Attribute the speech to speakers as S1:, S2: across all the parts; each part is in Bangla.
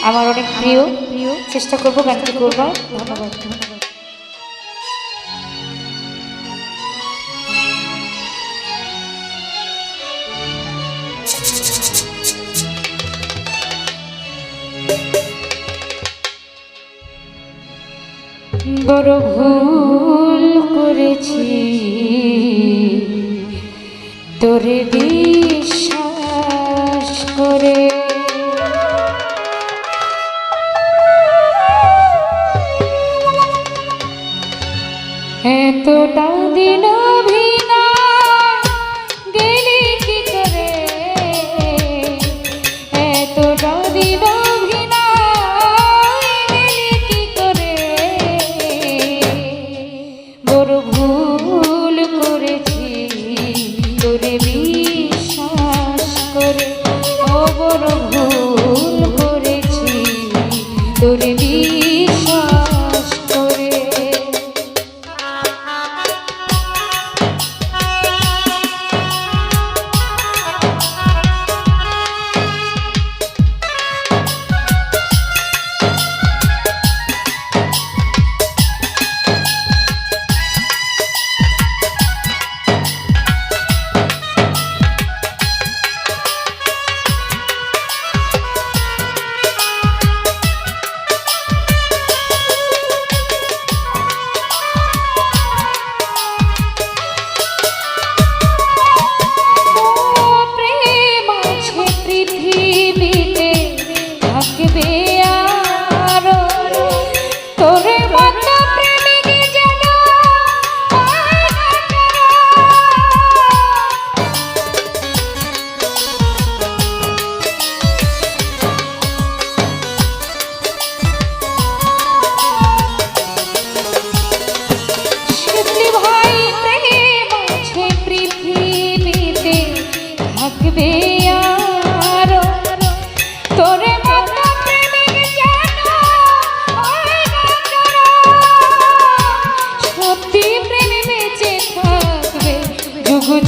S1: আমার অনেক প্রিয় চেষ্টা করবো গানটি করবার। ধন্যবাদ। বড় ভুল করেছি তোরে বিশ্বাস করে, এতটা দিন অভিনয় গেলি কি করে, এতটা দিন অভিনয় গেলি কি করে, বড় ভুল করেছি তোরে বিশ্বাস করে, ও বড় ভুল করেছি তোরে বিশ্বাস করে।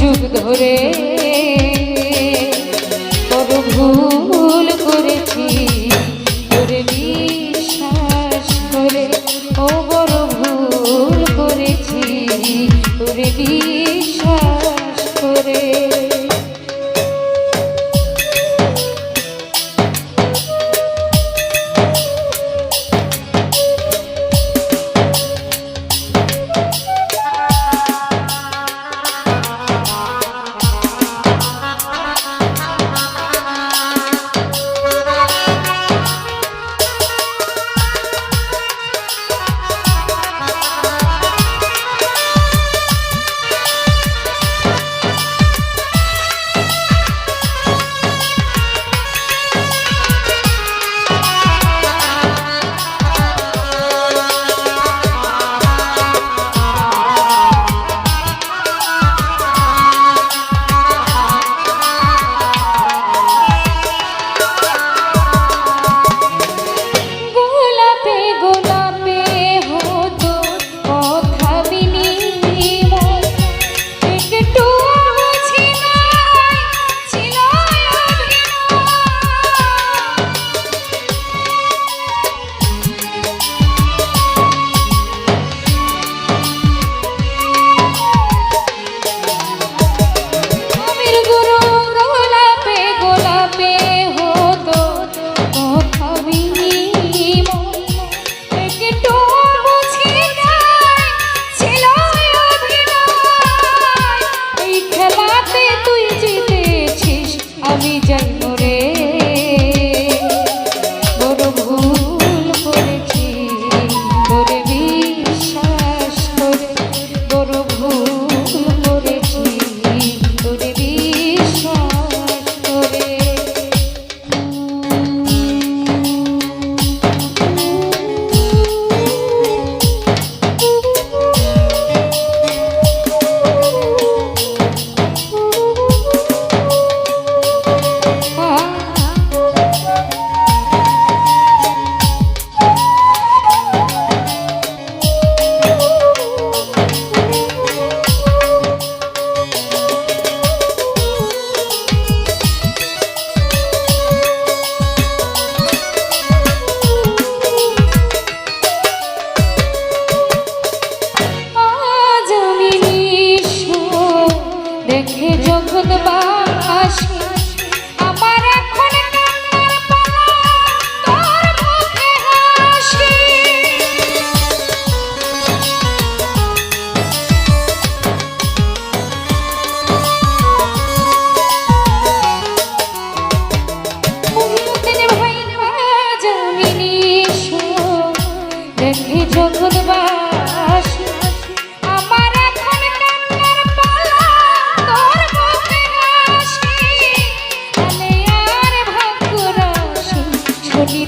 S1: যুগ ধরে বড় ভুল করেছি তোরে বিশ্বাস করে, ও বড় ভুল করেছি তোরে বিশ্বাস করে।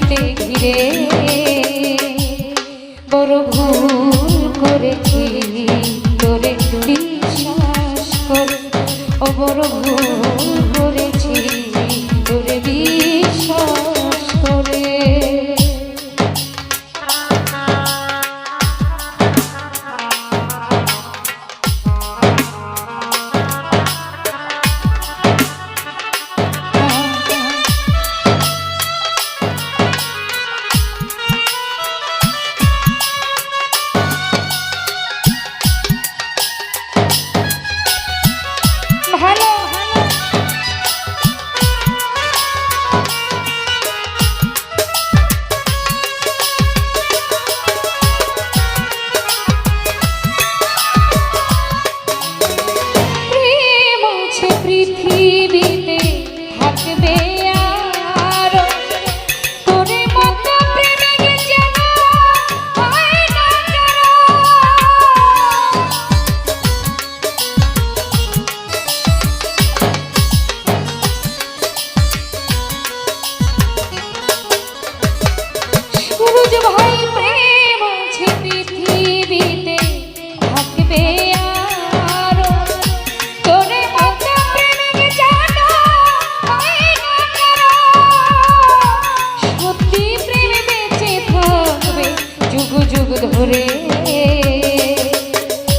S1: স্মৃতিতে ঘিরে বড় ভুল করেছি তোরে বিশ্বাস করে, ও বড় ভুল করেছি তোরে বিশ্বাস করে। পৃথিবীতে থাকবে আর তোরে মতো প্রেমিক যেন হয় না সুরজ ভাই, প্রেম আছে পৃথিবীতে থাকবে আর তোরে মতো প্রেমিক যেন হয় না সত্যি প্রেম বেঁচে থাকবে যুগ যুগ ধরে।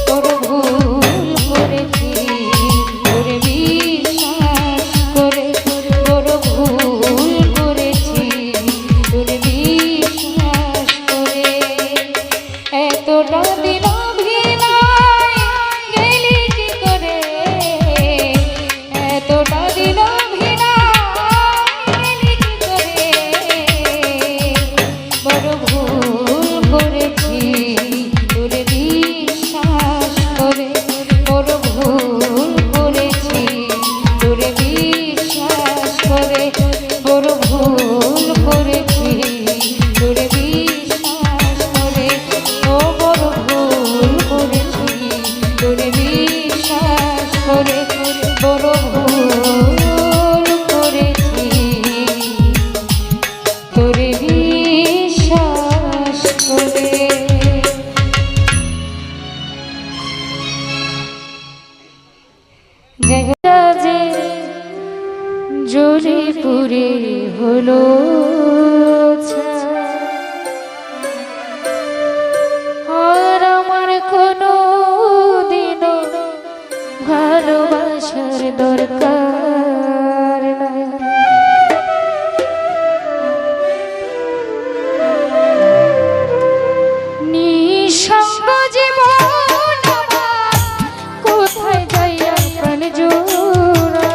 S1: তোর ভুল করেছি তোরে বিশ্বাস করে, তোর ভুল করেছি তোরে বিশ্বাস করে। এতটা দিন অভিনয় গেলি কি করে, এতটা দিন অভিনয় গেলি কি করে, বড় ভুল করেছি তোরে বিশ্বাস করে, বড় ভুল করেছি তোরে বিশ্বাস করে, বড় ভুল করেছি তোরে বিশ্বাস করে, ও বড় ভুল করেছি তোরে বিশ্বাস করে, বড় ভুল করেছি তোরে বিশ্বাস করে। জায়গাটা যে জ্বলে পুড়ে হলো ছাই, আর আমার কোনো দিনও ভালোবাসার দরকার নাই। নিঃসঙ্গ জীবন আমার কোথায় যাইয়া প্রাণ জোড়া,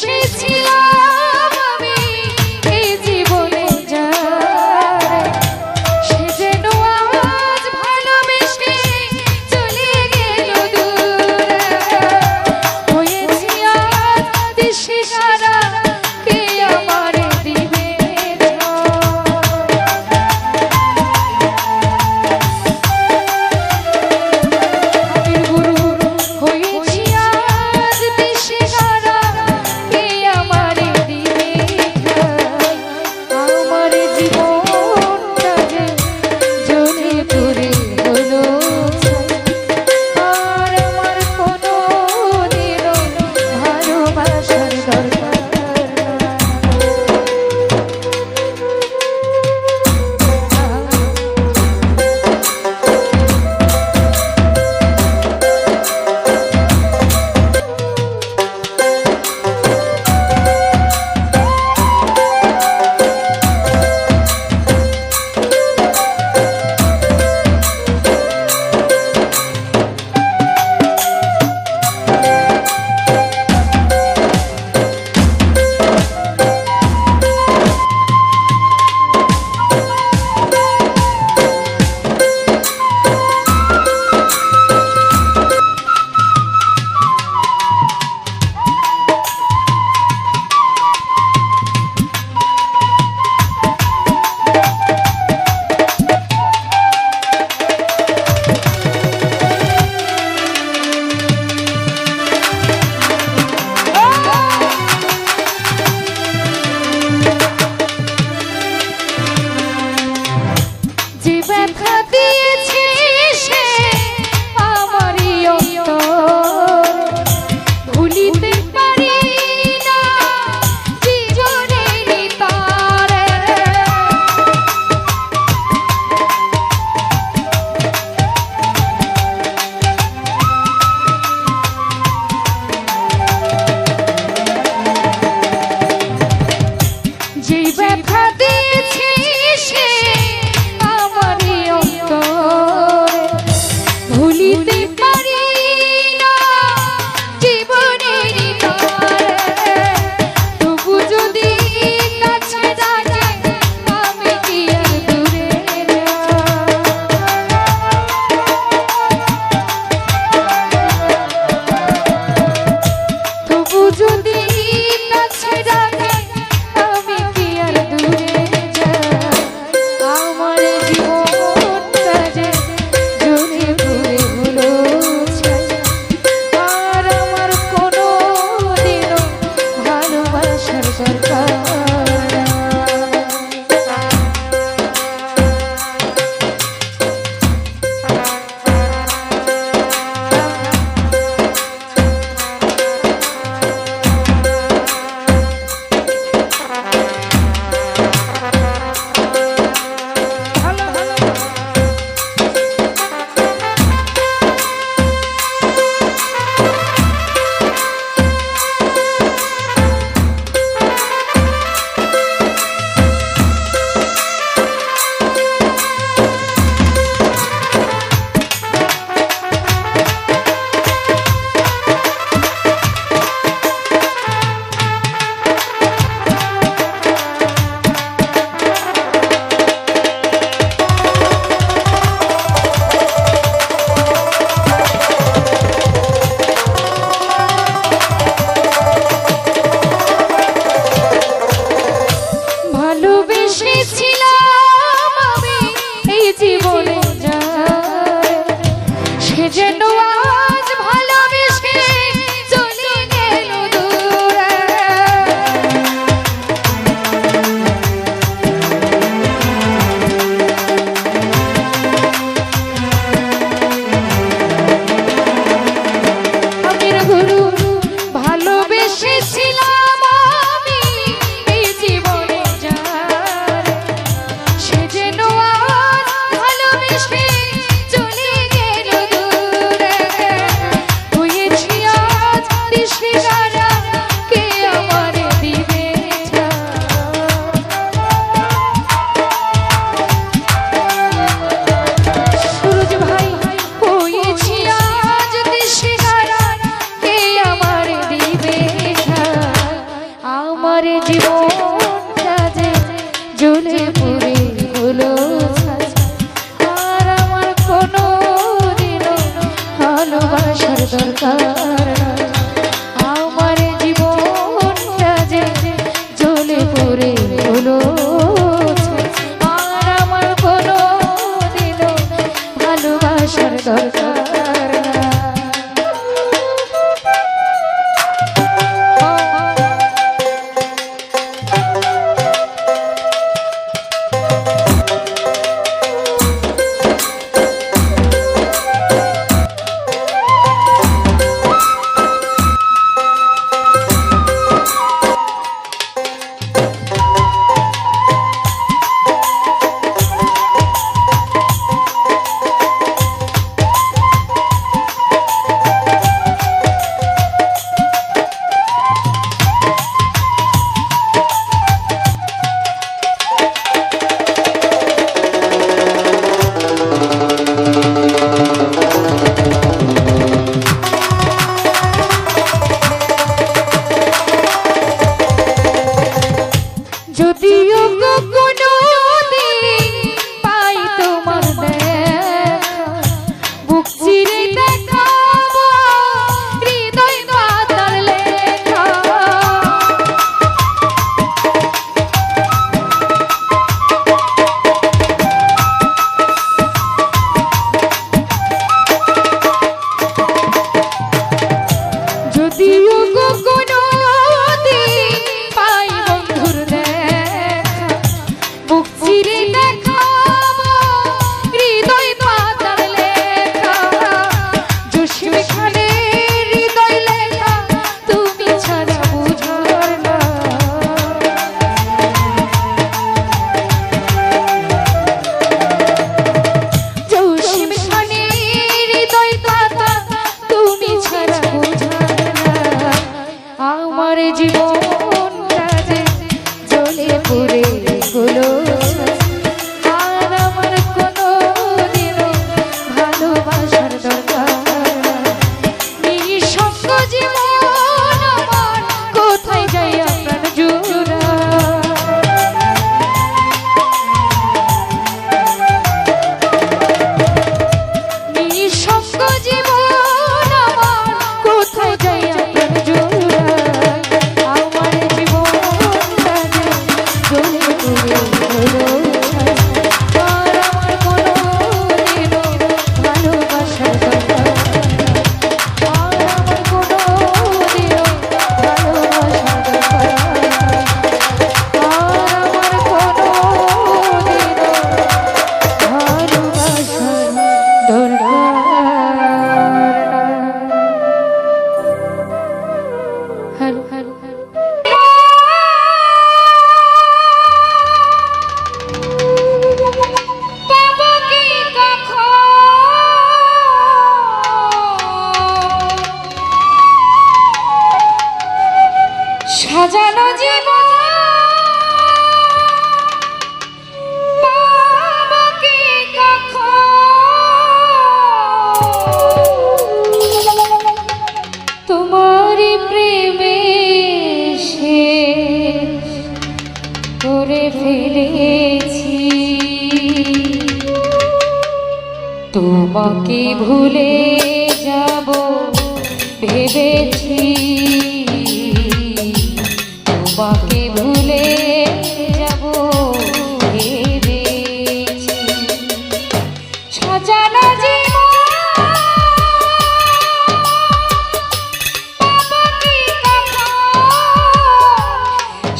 S1: ভালোবেসেছিলাম আমি এই জীবনে যারে, সে যেন আজ ভালোবেসে চলে গেল দূরে। হয়েছি আজ দিশেহারা, কে আমারে দিবে আমির গুরু হয়েছি আজ দিশেহারা, কে আমারে দিবে আমার জীবনটা যে জ্বলে পুড়ে হলো ছাই। আর আমার কোনো দিনও ভালোবাসার দরকার আমার জীবনটা যে জ্বলে পুড়ে হলো ছাই। আর আমার কোনো দিনও ভালোবাসার দরকার নাই। আমার জীবনটা যে জ্বলে পুড়ে হলো ছাই। আর আমার কোনো দিনও ভালোবাসার দরকার নাই। যদিও কোনো দিন পাই তোমার দেখা, বুক চিরে দেখাবো হৃদয় পাতার লেখা। যদিও কোনো দিন পাই বন্ধুর দেখা, বুক চিরে দেখাবো হৃদয় পাতার লেখা। জসিম খানের হৃদয় লেখা তুমি ছাড়া বুঝার না। জসিম খানের হৃদয় পাতা তুমি ছাড়া বুঝার না। আমার জীবনটা যে জ্বলে পুড়ে হলো ছাই। আর আমার কোনো দিনও ভালোবাসার দরকার নাই। নিঃসঙ্গ জীবন আমার, কোথায় যাই আপনার জোড়া। নিঃসঙ্গ জীবন আমার, কোথায় যাই আপনার জোড়া। আমার জীবনটা যে জ্বলে পুড়ে হলো ছাই। আর আমার কোনো দিনও ভালোবাসার দরকার নাই। আর আমার কোনো দিনও ভালোবাসার দরকার নাই। আর আমার কোনো দিনও ভালোবাসার দরকার নাই। হ্যালো হ্যালো পাবো কি কখন সাজানো জীবন, পাবো কি কখন তোমারই প্রেমে শেষ করে ফেলেছি। তোমাকে ভুলে যাব ভেবেছি, তোমাকে ভুলে যাব ভেবেছি। সাজানো জীবন, পাবো কি কখন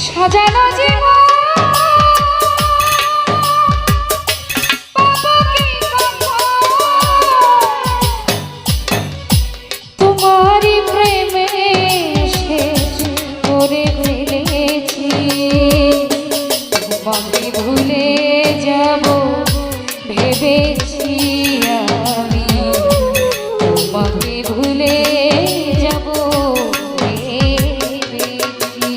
S1: সাজানো জীবন, পাবো কি কখন তোমারই প্রেমে শেষ করে ফেলেছি। তোমাকে ভুলে যাব ভেবেছি আমি, তোমাকে ভুলে যাব ভেবেছি।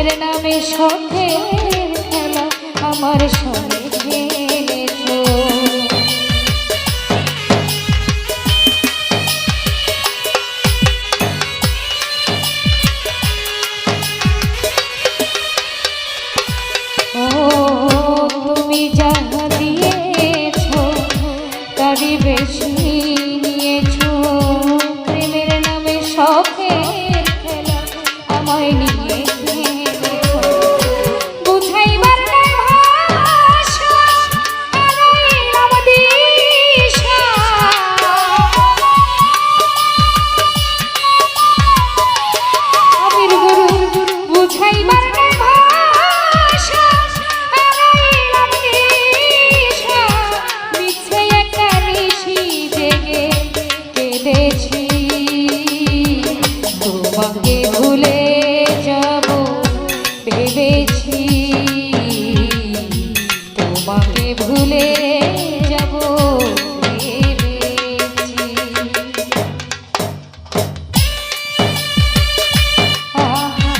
S1: প্রেমের নামে শখের খেলা আমার সঙ্গে খেলেছো। তুমি যাহা দিয়েছো তারই বেশি নিয়েছো, প্রেমের নামে শখের খেলা আমায় নিয়ে খেলেছো। বুঝাইবার নাই ভাষা হারাইলাম দিশা, আমির গুরু বুঝাইবার নাই ভাষা হারাইলাম দিশা, মিছে একটা নিশি জেগে কেঁদেছি। তোমাকে ভুলে যাব ভেবেছি, তোমাকে ভুলে যাব ভেবেছি। আহা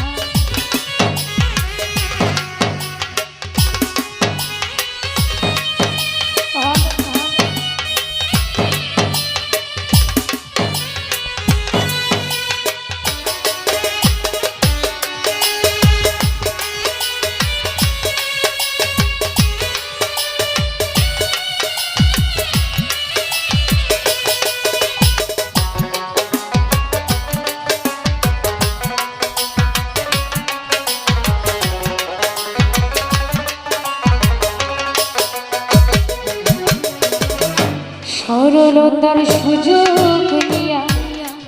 S1: সরলতার সুযোগ নিয়া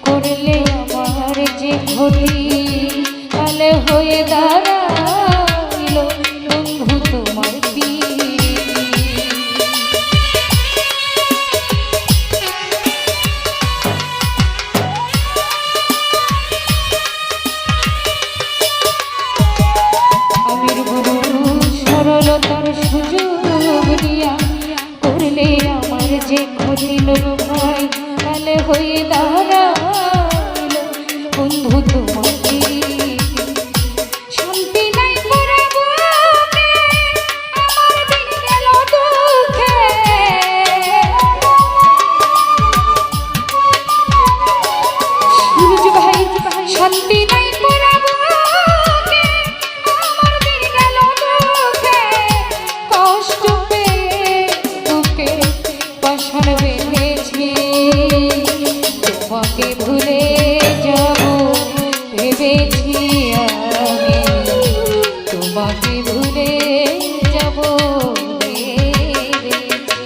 S1: করলে আমার যে ক্ষতি, কাল হয়ে দাঁড়াইল বন্ধু তোমার পিঠি। আমির গুরু সরলতার সুযোগ নিয়া করলে আমার যে ক্ষতি ভাই, কাল হয়ে দাঁড়াইল বন্ধু তোমার পিঠি। শান্তি নাই মোরা বুকে, আমার দিন গেল দুঃখে। সূর্য ভাই শান্তি নাই মোরা বুকে, আমার দিন গেল দুঃখে। কষ্ট পেয়ে বুকে পাষাণ বেঁধেছি, তোমাকে ভুলে যাব ভেবেছি আমি, তোমাকে ভুলে যাব ভেবেছি।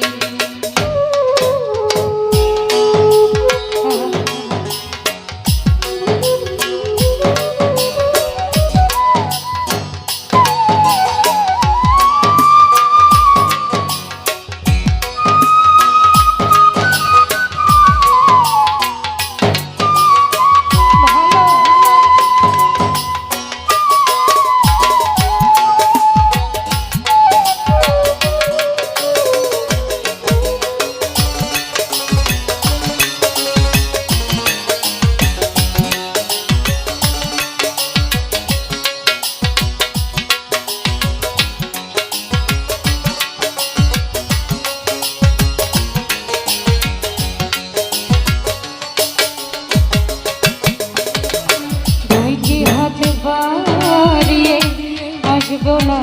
S1: আসবো না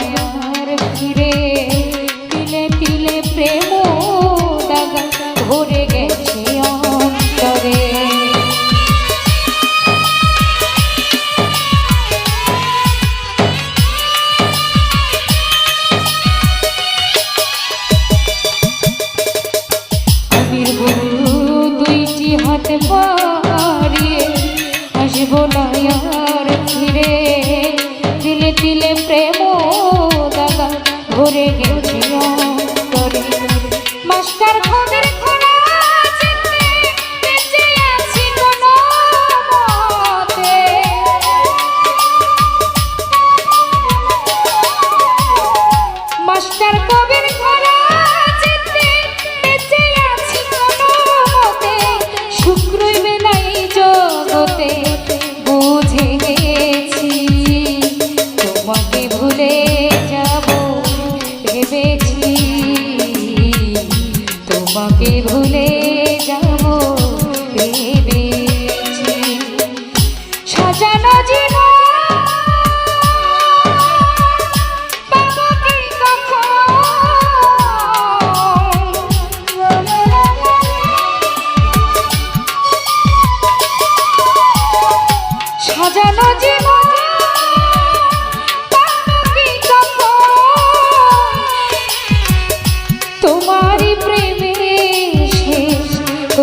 S1: আর ফিরে, তিলে তিলে প্রেম দাগা ভরে গেছে অন্তরে। আমির গুরু দুইটি হাত বাড়িয়ে আসবো না আর ফিরে, তিলে তিলে প্রেম দাগা ভরে গেছে অন্তরে। মাস্টার খোদের খোলা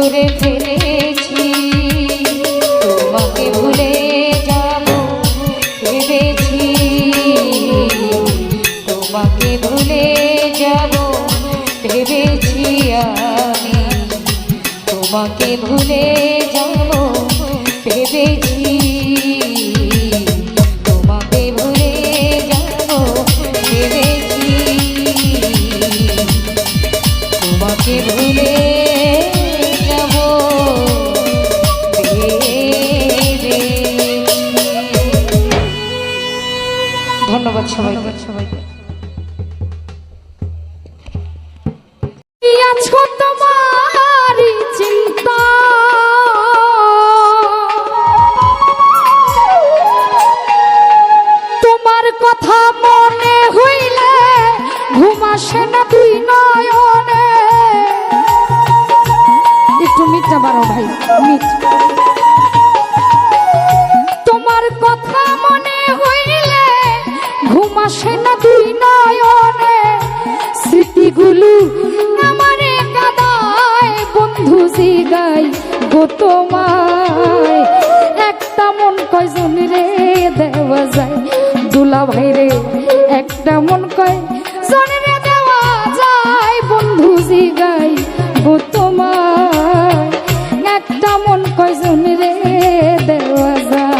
S1: করে ফেলেছি, তোমাকে ভুলে যাব ভেবেছি, তোমাকে ভুলে যাব ভেবেছি আমি, তোমাকে ভুলে যাব ভেবেছি, তোমাকে ভুলে যাব ভেবেছি, তোমাকে ভুলে যাব ভেবেছি। ধন্যবাদ সবাইকে।
S2: আছো তোমারই চিন্তা, তোমার কথা মনে হইলে ঘুম আসে না দুই নয়নে। একটু মিটটা বাড়ো ভাই, মিট। তোমার কথা মনে হইলে ঘুম আসে না দুই নয়নে, স্মৃতিগুলো আমারে কাদায় বন্ধু জিগাই গো তোমায়, একটা মন কয়জন রে দেওয়া যায় দুলা ভাই রে, একটা মন কয়জন রে দেওয়া যায় বন্ধু জিগাই গো তোমায়, একটা মন কয়জন রে দেওয়া যায়।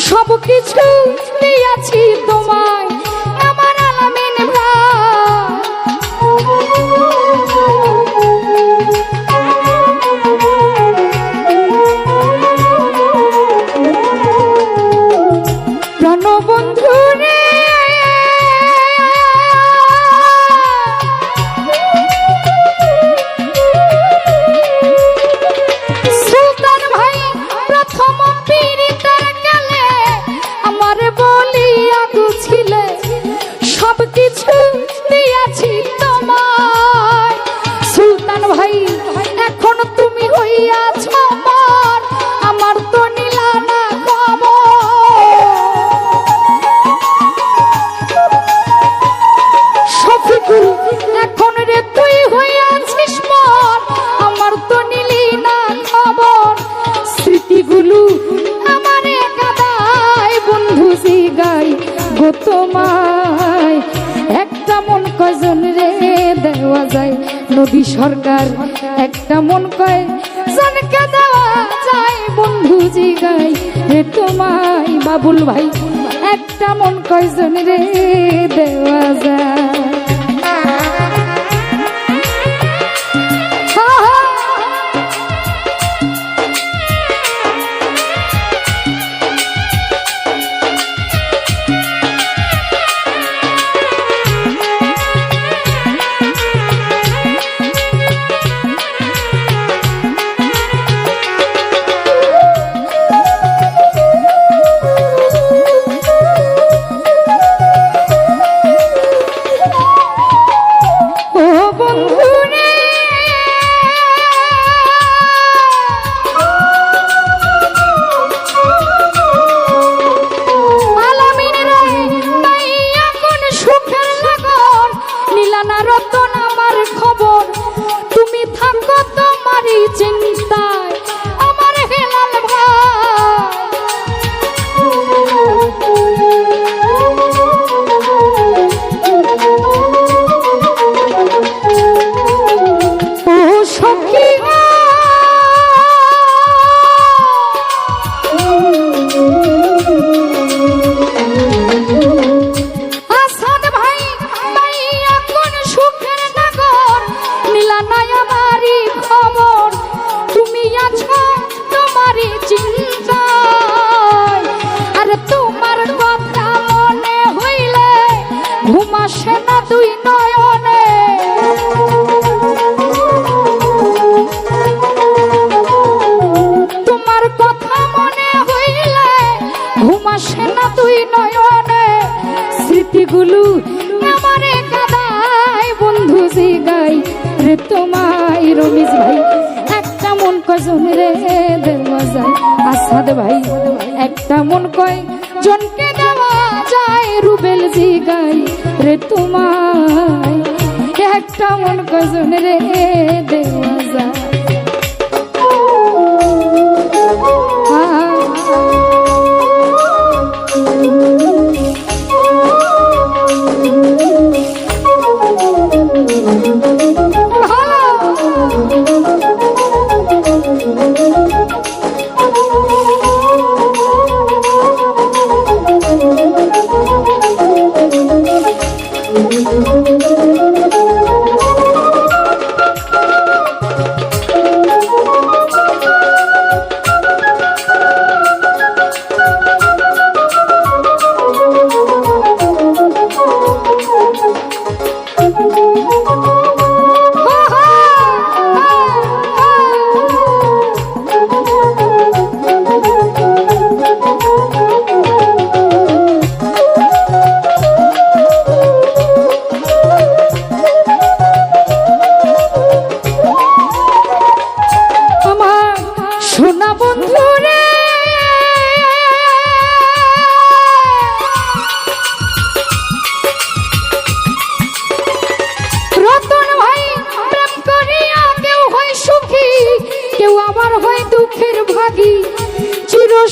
S2: সব কিছু দিয়েছি তোমায় আমার আলামিন ভাই, প্রাণবন্ধু রে সুলতান ভাই প্রথম বলিয়া গুছিলে সব কিছু দিয়েছি তোমায়, সুলতান ভাই এখন তুমি হইয়াছ আমার, আমার তো নিলা না শফিকুল এখন রে তুই হইয়াছিস মর, আমার তো নিলি না খবর, স্মৃতিগুলো আমারে কাদায় বন্ধু জিগাই গো তোমায়, একটা মন কয়জন রে দেওয়া যায় নদী সরকার, একটা মন কয়জনকে দেওয়া যায় বন্ধু জিগাই রে তোমায়, বাবুল ভাই একটা মন কয়জন রে দেওয়া যায়। গাই রে তোমায় রমিজ ভাই একটা মন কজন রে দেওয়া যায় আসাদ ভাই একটা মন কয় জনকে দেওয়া যায় রুবেল জি গাই রে তোমায় একটা মন কজন রে দেওয়া যায়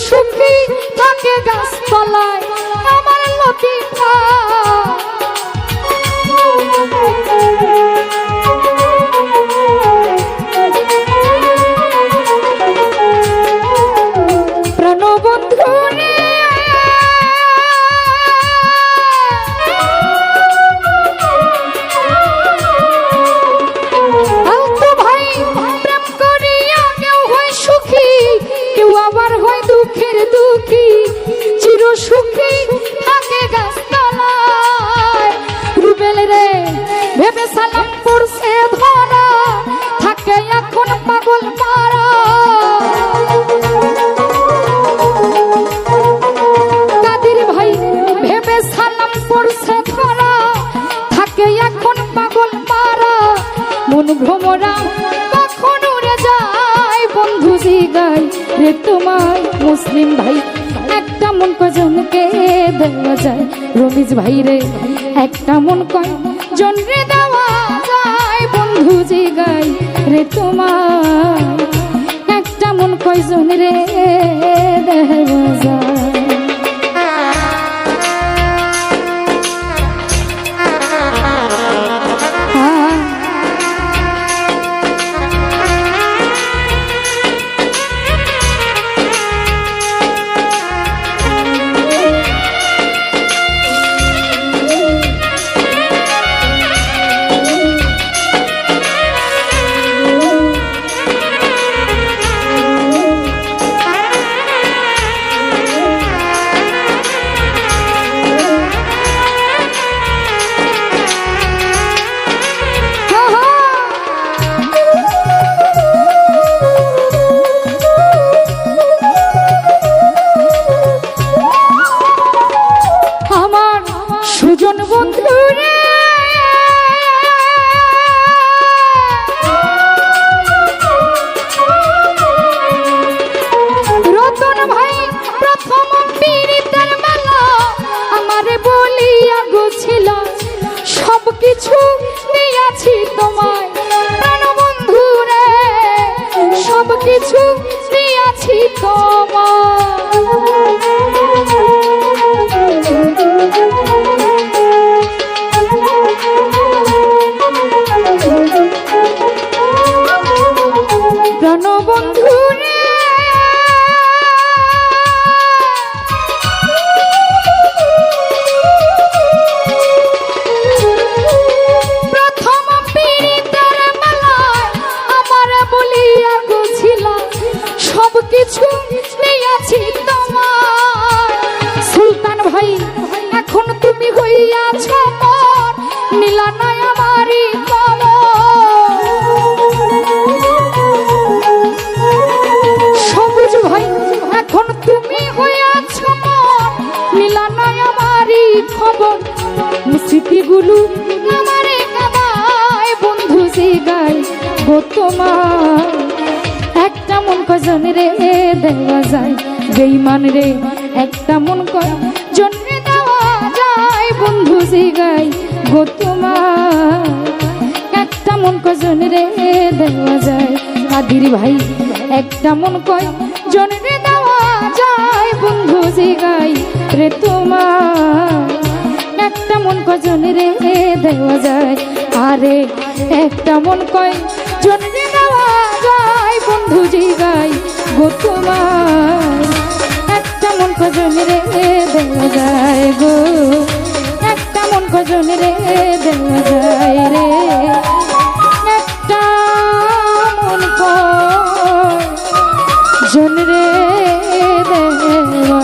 S2: সুখী থাকে গাছতলায় আমার লতিফা প্রাণবন্ধু রে আলতো ভাই প্রেম করিয়া কেউ হয় সুখী কেউ আবার হয় দুঃখের দুঃখী চির সুখী থাকে গাছতলায় রুবেল রে ভেবে সালাম পড়ছে ধরা থাকে এখন পাগল মারা কাদির ভাই ভেবে সালাম পড়ছে ধরা থাকে এখন পাগল মারা মন ভ্রমরা কখন উড়ে যায় বন্ধু জি গাই রে তোমার মুসলিম ভাই একটা মন কজনকে দেওয়া যায় রমিজ ভাই রে একটা মন কজন রে দেওয়া যায় বন্ধু জি গাই রে তোমার একটা মন কজন রে দেওয়া যায় সুজন বন্ধু রে রতন ভাই প্রথম পীড়িতের মেলা আমারে বলিয়া গছিল সবকিছু দিয়াছি তোমায় প্রাণ বন্ধু রে সবকিছু দিয়াছি তোমায় প্রাণবন্ধু রে প্রথম পীড়িতের মেলায় আমার বলিয়া গছিল সবকিছু নিয়াছি তোমার সুলতান ভাই এখন তুমি হইয়াছ মর নীলা নয় আমারই এখন তুমি হইয়াছ মিলানায় আমারই খবর স্মৃতিগুলো আমারে কাবায় বন্ধু যে গো তোমার একটা মন কজন রে দেওয়া যায় বেঈমান রে একটা মন কজন রে দেওয়া যায় বন্ধু জিগাই গো তোমার একটা মন কজন রে দেওয়া যায় কাদির ভাই একটা মন কজন রে দেওয়া যায় বন্ধু জিগাই রে তোমার একটা মন কজন রে দেওয়া যায় আরে একটা মন কজন রে দেওয়া যায় বন্ধু জিগাই গো তোমার একটা মন কজন রে দেওয়া যায় গো একটা মন কজন রে দেওয়া যায় রে একটা মন কজন রে দেওয়া